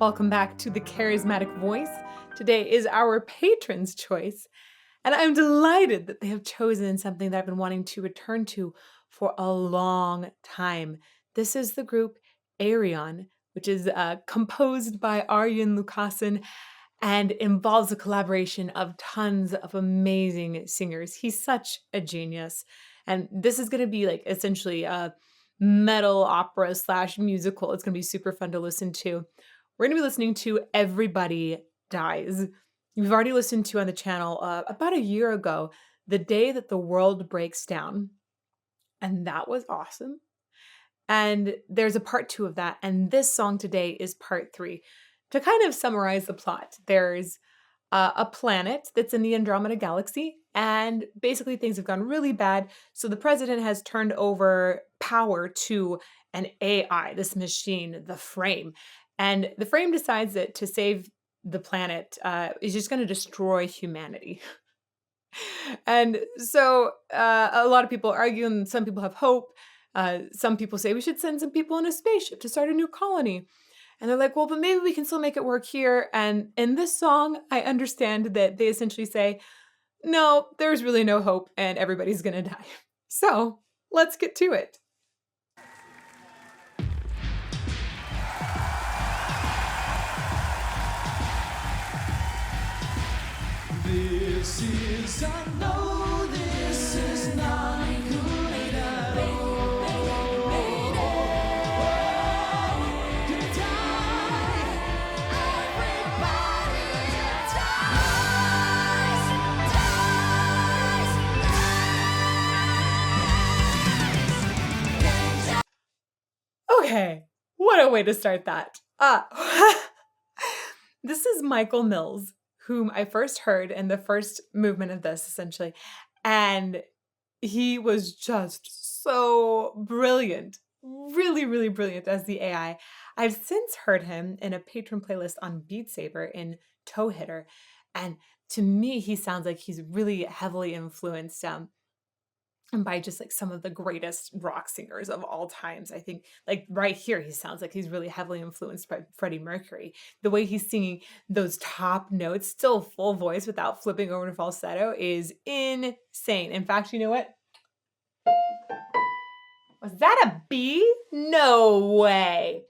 Welcome back to the Charismatic Voice. Today is our patron's choice, and I'm delighted that they have chosen something that I've been wanting to return to for a long time. This is the group Ayreon, which is composed by Arjen and involves a collaboration of tons of amazing singers. He's such a genius. And this is going to be like essentially a metal opera slash musical. It's going to be super fun to listen to. We're going to be listening to Everybody Dies. We've already listened to on the channel about a year ago, The Day That the World Breaks Down. And that was awesome. And there's a part 2 of that. And this song today is part 3. To kind of summarize the plot, there's a planet that's in the Andromeda Galaxy, and basically things have gone really bad. So the president has turned over power to an AI, this machine, the Frame. And the Frame decides that to save the planet is just going to destroy humanity. And so a lot of people argue, and some people have hope. Some people say we should send some people in a spaceship to start a new colony. And they're like, well, but maybe we can still make it work here. And in this song, I understand that they essentially say, no, there's really no hope and everybody's going to die. So let's get to it. This is, I know this is not good. Okay, what a way to start that. This is Michael Mills, whom I first heard in the first movement of this, essentially. And he was just so brilliant. Really, really brilliant as the AI. I've since heard him in a patron playlist on Beat Saber in Toe Hitter. And to me, he sounds like he's really heavily influenced and by just like some of the greatest rock singers of all times. I think like right here, he sounds like he's really heavily influenced by Freddie Mercury. The way he's singing those top notes, still full voice without flipping over to falsetto, is insane. In fact, you know what? Was that a B? No way.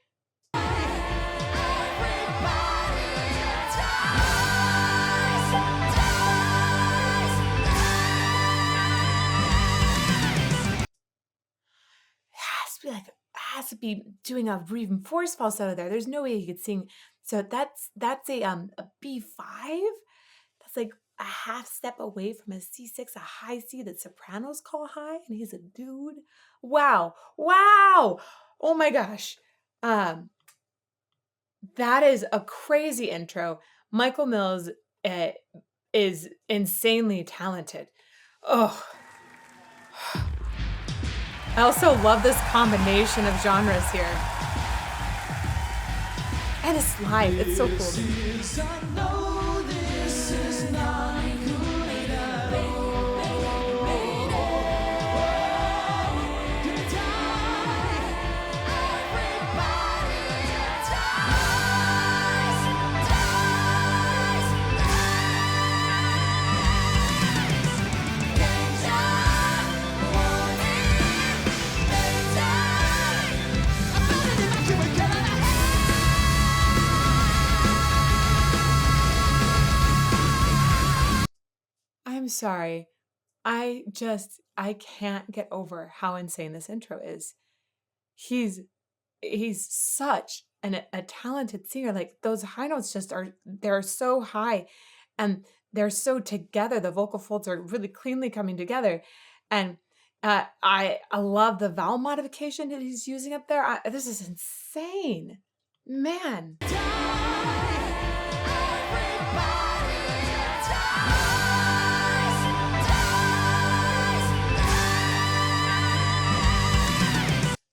Has to be doing a reinforced falsetto there. There's no way he could sing. So that's a B5. That's like a half step away from a C6, a high C that sopranos call high, and he's a dude. Wow. Oh my gosh. That is a crazy intro. Michael Mills is insanely talented. Oh. I also love this combination of genres here. And it's live. It's so cool. I'm sorry. I can't get over how insane this intro is. He's such a talented singer. Like those high notes they're so high and they're so together. The vocal folds are really cleanly coming together. And I love the vowel modification that he's using up there. This is insane. Man.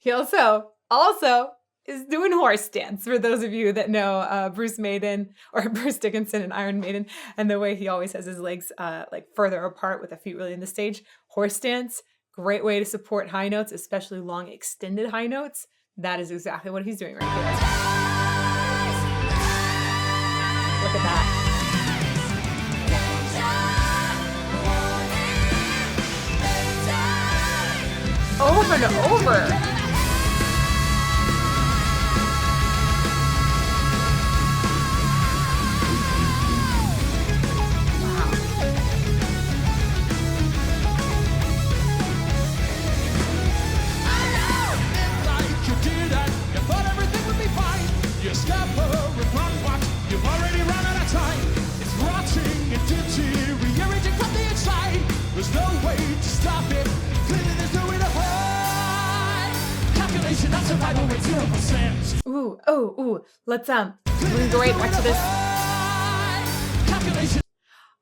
He also is doing horse dance, for those of you that know Bruce Dickinson and Iron Maiden, and the way he always has his legs like further apart with the feet really in the stage. Horse dance, great way to support high notes, especially long extended high notes. That is exactly what he's doing right here. over and over. There's no way to stop it. Clearly there's no way to hide. Calculation, not survival with 0%. Ooh. Let's we're gonna go right back to this. Calculation.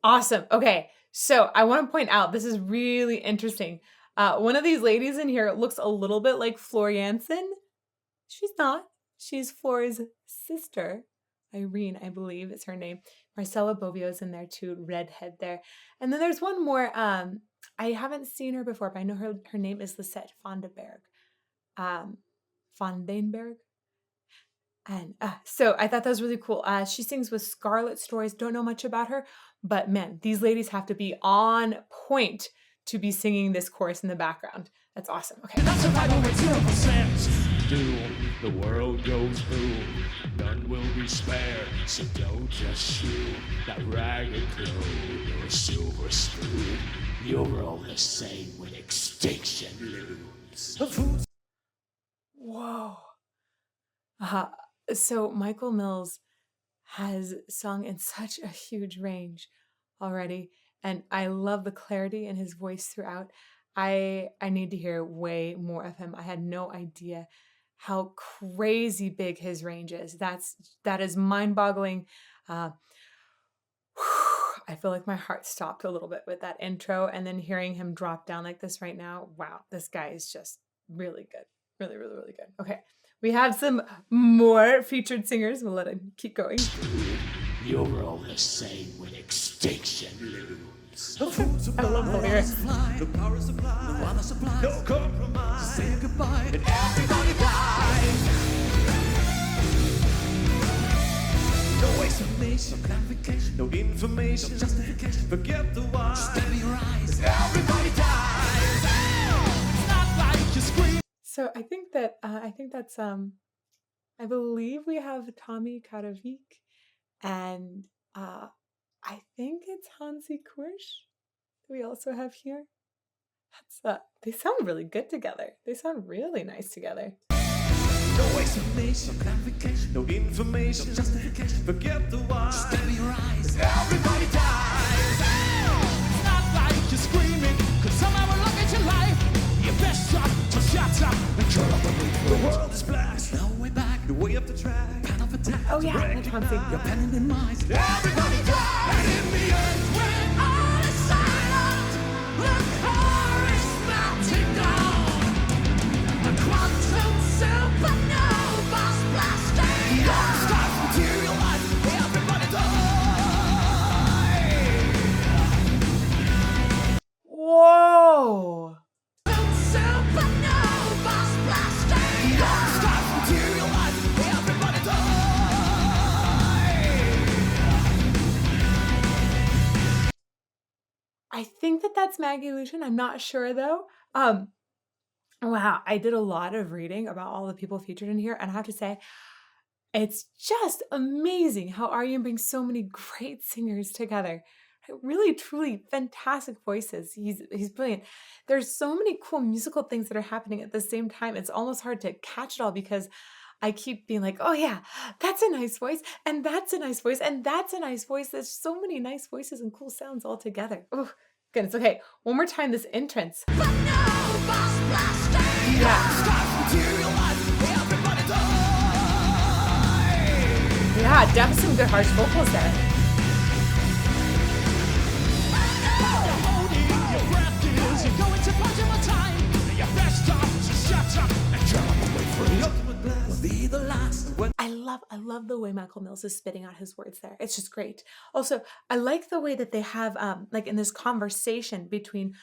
Awesome. Okay. So I want to point out, this is really interesting. One of these ladies in here looks a little bit like Flor Jansen. She's not. She's Flor's sister. Irene, I believe is her name. Marcela Bovio is in there too, redhead there. And then there's one more. I haven't seen her before, but I know her name is Lisette Berg. Fondenberg. And so I thought that was really cool. She sings with Scarlet Stories. Don't know much about her, but man, these ladies have to be on point to be singing this chorus in the background. That's awesome. Okay. Not survival with 0%. Doom, the world goes boom. None will be spared, so don't just shoot that ragged clothes or a silver spoon. You're all the same when extinction looms. Whoa. So Michael Mills has sung in such a huge range already, and I love the clarity in his voice throughout. I need to hear way more of him. I had no idea how crazy big his range is. That is mind-boggling. I feel like my heart stopped a little bit with that intro, and then hearing him drop down like this right now. Wow, this guy is just really good. Really, really, really good. Okay, we have some more featured singers. We'll let him keep going. You're all the same when extinction looms. I love the lyrics. The power supply, the water supply, no compromise. Say goodbye, and everybody dies. No explanation, no clarification, no information, no justification. Forget the why. Just your eyes. Everybody dies. It's not like you scream. So I think that's I believe we have Tommy Karevik, and I think it's Hansi Kursch that we also have here. That's they sound really good together. They sound really nice together. No explanation, no clarification, no information, no justification. Forget the why. Just your eyes. Everybody dies. It's not like you're screaming, cause somehow will look at your life. Your best shot to shut up and curl up the reef. The world is black. There's no way back. The way up the track. Pan of attack. Oh yeah, that's Hansi. Your pen in the minds. Everybody dies. And in the end, when all is silent, the charismatic dawn. A quantum supernova's blasting. Stars materialize. Everybody die. Whoa! Supernova's blasting. Stars materialize. Everybody die. I think that's Maggy Luyten. I'm not sure though. Wow, I did a lot of reading about all the people featured in here, and I have to say, it's just amazing how Arjen brings so many great singers together. Really, truly fantastic voices. He's brilliant. There's so many cool musical things that are happening at the same time. It's almost hard to catch it all because I keep being like, oh yeah, that's a nice voice, and that's a nice voice, and that's a nice voice. There's so many nice voices and cool sounds all together. Oh, goodness. Okay, one more time, this entrance. Yeah, definitely some good harsh vocals there. I love the way Michael Mills is spitting out his words there. It's just great. Also, I like the way that they have, like in this conversation between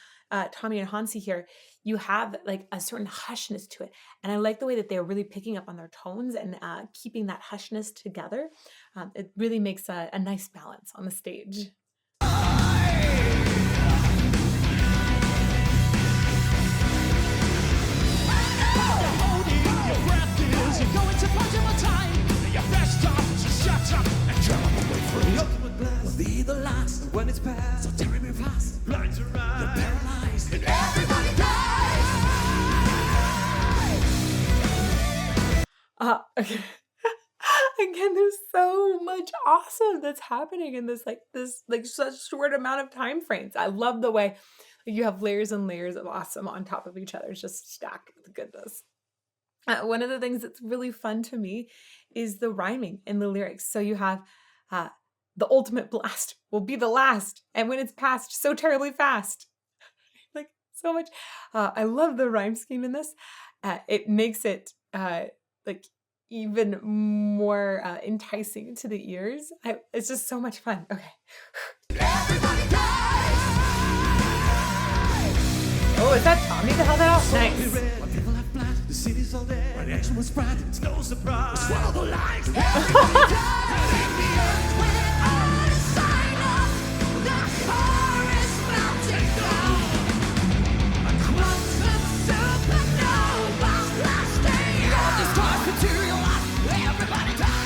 Tommy and Hansi here, you have like a certain hushness to it. And I like the way that they're really picking up on their tones and keeping that hushness together. It really makes a nice balance on the stage. Punch him a time. Your best off, so shut up and come up away from the ultimate blast. Will be the last. And when it's past, so tear me fast. Blind your eyes. You're paralyzed. And everybody dies. Okay. Again, there's so much awesome that's happening in this such short amount of time frames. I love the way you have layers and layers of awesome on top of each other. It's just stacked with goodness. One of the things that's really fun to me is the rhyming in the lyrics. So you have the ultimate blast will be the last, and when it's passed, so terribly fast. Like so much. I love the rhyme scheme in this. It makes it like even more enticing to the ears. It's just so much fun. Okay. Everybody dies. Oh, is that Tommy that held that out? Nice. When people have flat, the city's all dead. When action was spread, it's no surprise. Swallow the lies. Everybody dies. In the earthquake, on a sign up, the car is melting down. A quantum supernova blasting. All this dark material, everybody dies.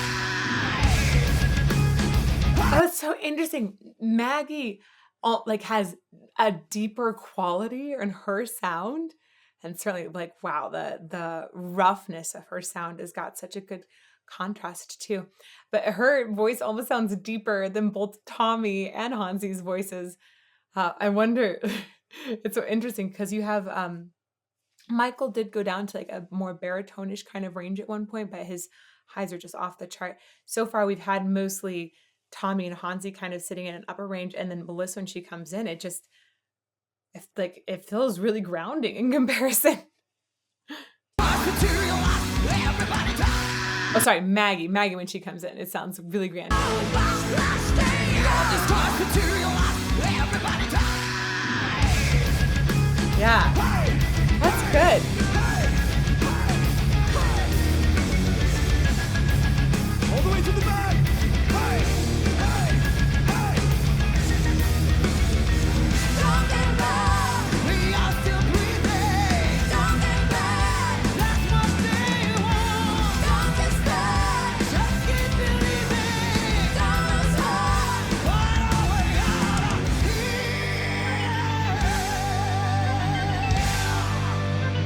Oh, it's so interesting. Maggy has a deeper quality in her sound, and certainly wow, the roughness of her sound has got such a good contrast too. But her voice almost sounds deeper than both Tommy and Hansi's voices. I wonder. It's so interesting because you have Michael did go down to a more baritonish kind of range at one point, but his highs are just off the chart. So far, we've had mostly Tommy and Hansi kind of sitting in an upper range, and then Melissa, when she comes in, it feels really grounding in comparison. Oh, sorry, Maggy when she comes in, it sounds really grand. Yeah, that's good. All the way to the back. Hey, hey, hey. Don't get back. We are still breathing. Don't get back. That's what they want. Don't get stuck. Just keep believing. Don't lose hope. Find our way out of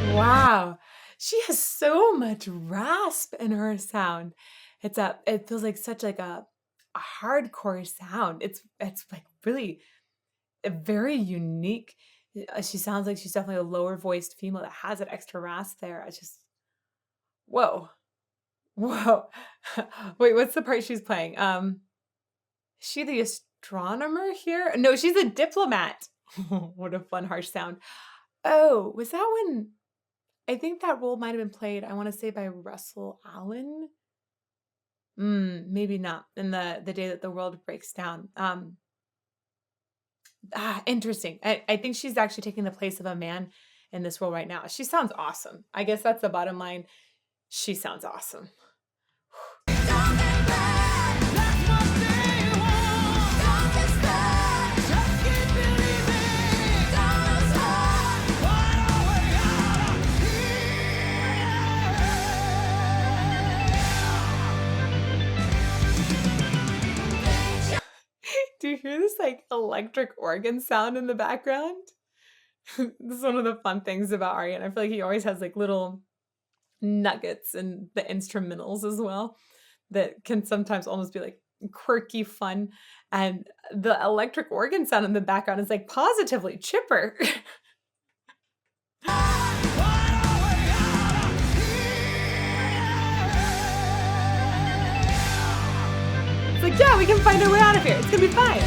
here. Wow, she has so much rasp in her sound. It feels like such a hardcore sound. It's really very unique. She sounds like she's definitely a lower voiced female that has that extra rasp there. It's just whoa. Wait, what's the part she's playing? Is she the astronomer here? No, she's a diplomat. What a fun harsh sound. Oh, was that when? I think that role might have been played, I want to say, by Russell Allen. Maybe not. In the day that the world breaks down. Interesting. I think she's actually taking the place of a man in this role right now. She sounds awesome. I guess that's the bottom line. She sounds awesome. Do you hear this electric organ sound in the background? This is one of the fun things about Arjen. I feel like he always has little nuggets in the instrumentals as well that can sometimes almost be quirky fun. And the electric organ sound in the background is positively chipper. It's yeah, we can find our way out of here. It's gonna be fine.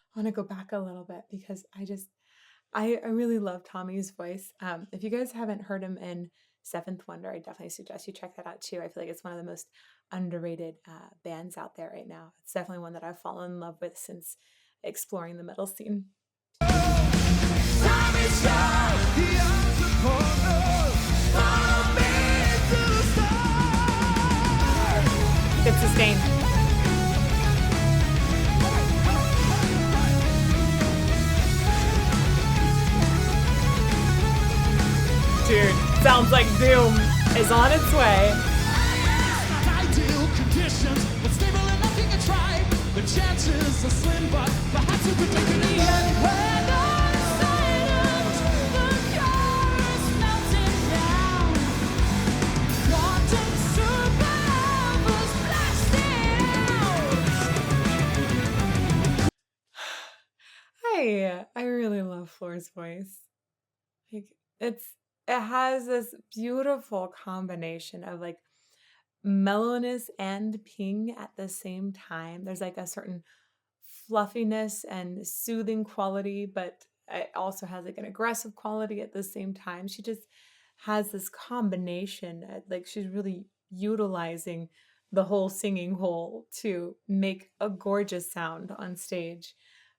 I want to go back a little bit because I really love Tommy's voice. If you guys haven't heard him in Seventh Wonder, I definitely suggest you check that out too. I feel like it's one of the most underrated bands out there right now. It's definitely one that I've fallen in love with since exploring the metal scene. Time is young, the arms of corner. Follow me to the stars. Good sustain. Dude, sounds like Doom is on its way. Not ideal conditions, but stable enough you can try. The chances are slim, but perhaps you could take it in the end. When all is silent, the core is melting down. Quantum supernovas blasting out. I really love Floor's voice. Like it has this beautiful combination of like mellowness and ping at the same time. There's like a certain fluffiness and soothing quality, but it also has like an aggressive quality at the same time. She just has this combination. Like she's really utilizing the whole singing hole to make a gorgeous sound on stage.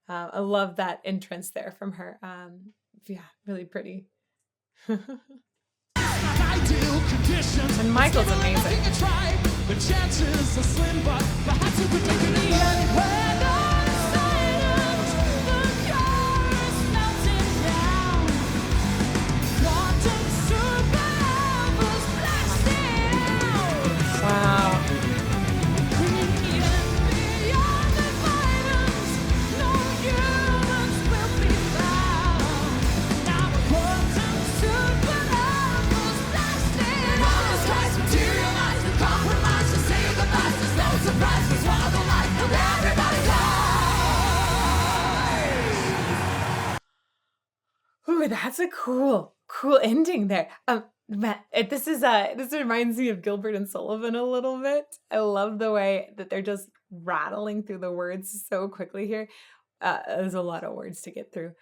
I love that entrance there from her. Yeah, really pretty. And Michael's amazing. The chances are slim, but perhaps you could take it in the end. When all is silent, the core is melting down. Quantum supernovas blasting out. Wow. Even beyond the violence, no humans will be found. Now quantum supernovas blasting out. All the skies materialize, the compromise to say goodbye. There's no surprise, we swallow the light and everybody dies. Ooh, that's a cool ending there. Matt, this reminds me of Gilbert and Sullivan a little bit. I love the way that they're just rattling through the words so quickly here. There's a lot of words to get through.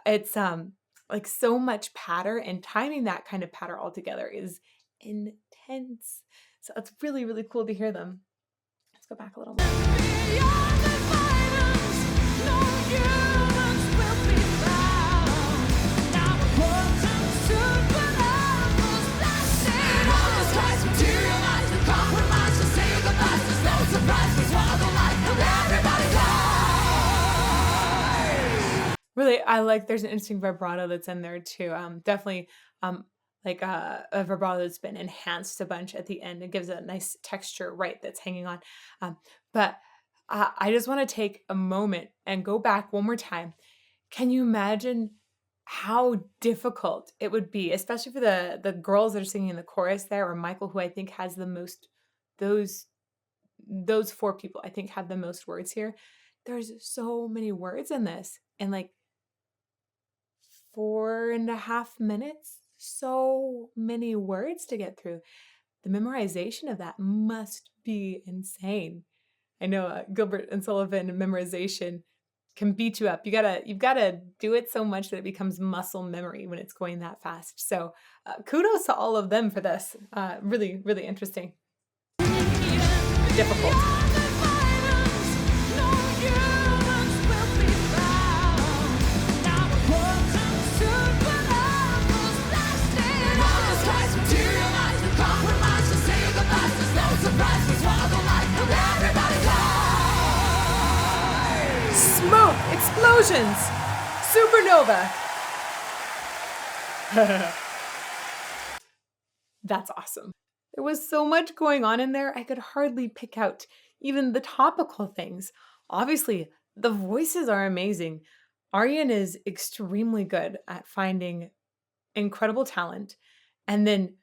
It's like so much patter, and timing that kind of patter all together is intense. So it's really, really cool to hear them. Let's go back a little more. Beyond the violence, no humans will be found. Now quantum supernovas blasting. All the skies materialize, the compromise to say goodbye. There's no surprise, we swallow the light and everybody dies. Really, I like there's an interesting vibrato that's in there too. Definitely like a vibrato that's been enhanced a bunch at the end. It gives a nice texture, right, that's hanging on. But I just want to take a moment and go back one more time. Can you imagine how difficult it would be, especially for the girls that are singing in the chorus there, or Michael, who I think has the most, those four people I think have the most words here. There's so many words in this, and like 4.5 minutes, so many words to get through. The memorization of that must be insane. I know Gilbert and Sullivan memorization can beat you up. You've got to do it so much that it becomes muscle memory when it's going that fast. So kudos to all of them for this. Really, really interesting. Difficult. Smoke, explosions, supernova. That's awesome. There was so much going on in there, I could hardly pick out even the topical things. Obviously, the voices are amazing. Arjen is extremely good at finding incredible talent and then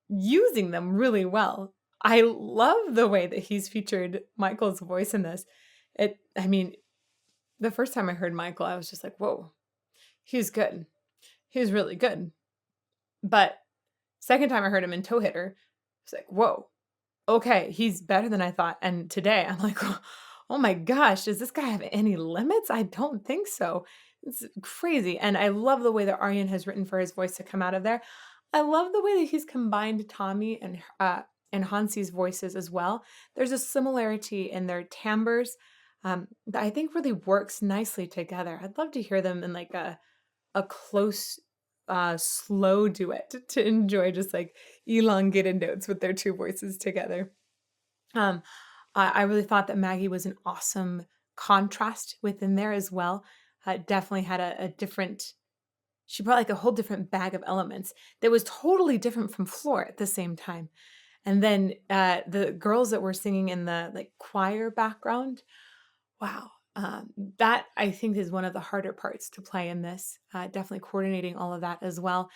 using them really well. I love the way that he's featured Michael's voice in this. The first time I heard Michael, I was just like, whoa, he's good. He's really good. But second time I heard him in Toe Hitter, I was like, whoa, okay, he's better than I thought. And today I'm like, oh my gosh, does this guy have any limits? I don't think so. It's crazy. And I love the way that Arjen has written for his voice to come out of there. I love the way that he's combined Tommy and and Hansi's voices as well. There's a similarity in their timbres that I think really works nicely together. I'd love to hear them in like a close, slow duet to enjoy just like elongated notes with their two voices together. Um, I really thought that Maggy was an awesome contrast within there as well. Definitely had a different, she brought like a whole different bag of elements that was totally different from Floor at the same time. And then the girls that were singing in the like choir background, wow. That I think is one of the harder parts to play in this. Definitely coordinating all of that as well.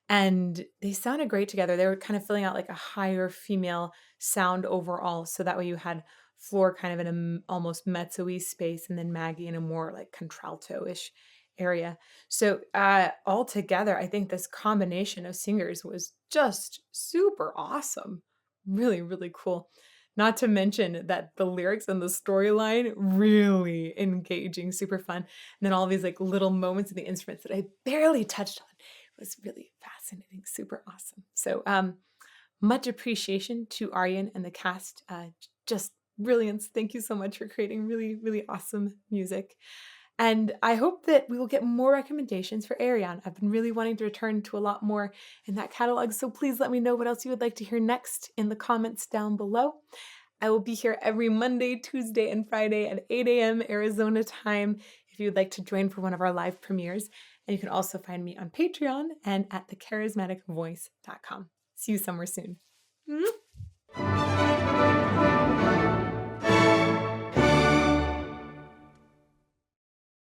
And they sounded great together. They were kind of filling out like a higher female sound overall. So that way you had Floor kind of in a almost mezzo-y space, and then Maggy in a more like contralto-ish area. So all together, I think this combination of singers was just super awesome. Really, really cool. Not to mention that the lyrics and the storyline really engaging, super fun. And then all these like little moments of the instruments that I barely touched on. It was really fascinating, super awesome. So much appreciation to Arjen and the cast. Just brilliance. Thank you so much for creating really, really awesome music. And I hope that we will get more recommendations for Ayreon. I've been really wanting to return to a lot more in that catalog, so please let me know what else you would like to hear next in the comments down below. I will be here every Monday, Tuesday, and Friday at 8 a.m. Arizona time if you would like to join for one of our live premieres. And you can also find me on Patreon and at thecharismaticvoice.com. See you somewhere soon.